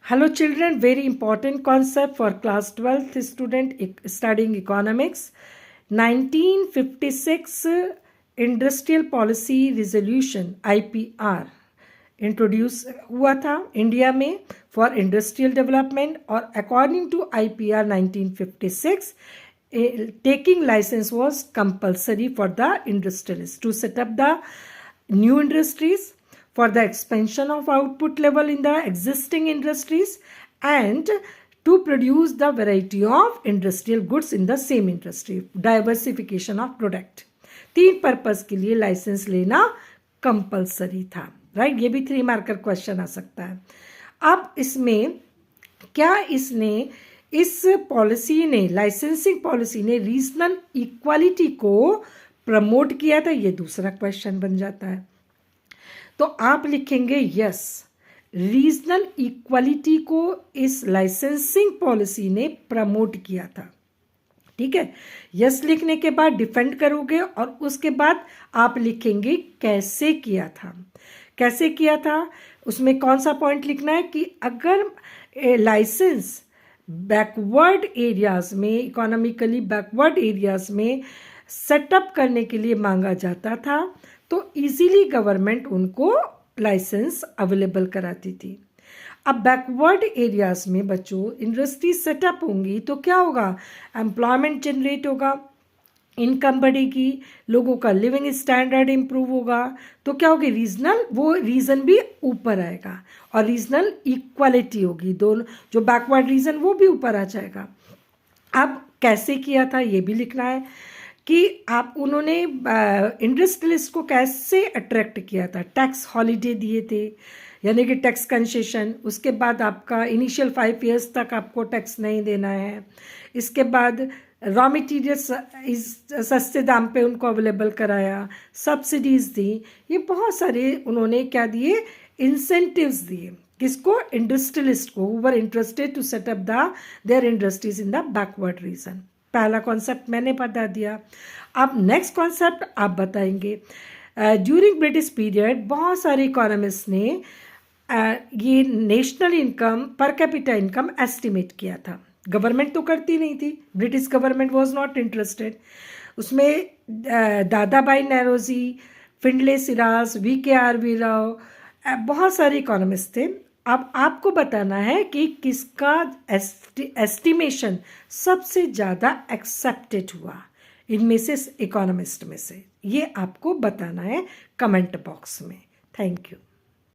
Hello children, very important concept for class 12th student studying economics. 1956 industrial policy resolution IPR introduce हुआ था India में for industrial development और according to IPR 1956 taking license was compulsory for the industrialists to set up the new industries for the expansion of output level in the existing industries and to produce the variety of industrial goods in the same industry, diversification of product. 3 purpose के लिए licence लेना compulsory था, right. ये भी 3 marker question आ सकता है। अब इसमें क्या इस पॉलिसी ने, लाइसेंसिंग पॉलिसी ने रीजनल इक्वालिटी को प्रमोट किया था, ये दूसरा क्वेश्चन बन जाता है। तो आप लिखेंगे यस, रीजनल इक्वालिटी को इस लाइसेंसिंग पॉलिसी ने प्रमोट किया था। ठीक है, यस लिखने के बाद डिफेंड करोगे और उसके बाद आप लिखेंगे कैसे किया था। कैसे किया था उसमें कौन सा पॉइंट लिखना है कि अगर लाइसेंस बैकवर्ड एरियाज में, इकोनॉमिकली बैकवर्ड एरियाज में सेटअप करने के लिए मांगा जाता था तो इजीली गवर्नमेंट उनको लाइसेंस अवेलेबल कराती थी। अब बैकवर्ड एरियाज में बच्चों इंडस्ट्री सेटअप होंगी तो क्या होगा, एम्प्लॉयमेंट जनरेट होगा, इनकम बढ़ेगी, लोगों का लिविंग स्टैंडर्ड इम्प्रूव होगा, तो क्या होगी, रीजनल वो रीजन भी ऊपर आएगा और रीजनल इक्वालिटी होगी, दोनों जो बैकवर्ड रीजन वो भी ऊपर आ जाएगा। अब कैसे किया था ये भी लिखना है कि आप उन्होंने इंडस्ट्रियलिस्ट को कैसे अट्रैक्ट किया था। टैक्स हॉलीडे दिए थे, यानी कि टैक्स कंसेशन, उसके बाद आपका इनिशियल 5 इयर्स तक आपको टैक्स नहीं देना है, इसके बाद रॉ मटीरियल्स सस्ते दाम पे उनको अवेलेबल कराया, सब्सिडीज़ दी, ये बहुत सारे उन्होंने क्या दिए, इंसेंटिव्स दिए, किसको, इंडस्ट्रियलिस्ट को, who were interested to set up their industries in the backward region. पहला कॉन्सेप्ट मैंने बता दिया। अब नेक्स्ट कॉन्सेप्ट आप बताएंगे। ड्यूरिंग ब्रिटिश पीरियड बहुत सारे इकोनॉमिस्ट ने ये national income, per capita income estimate किया था। गवर्नमेंट तो करती नहीं थी, British government was not interested. उसमें दादा भाई नौरोजी, फिंडले सिराज, VKRV राव, बहुत सारे इकोनॉमिस्ट थे। अब आपको बताना है कि किसका एस्टिमेशन सबसे ज़्यादा एक्सेप्टेड हुआ इनमें से, इकोनॉमिस्ट में से, ये आपको बताना है कमेंट बॉक्स में। Thank you.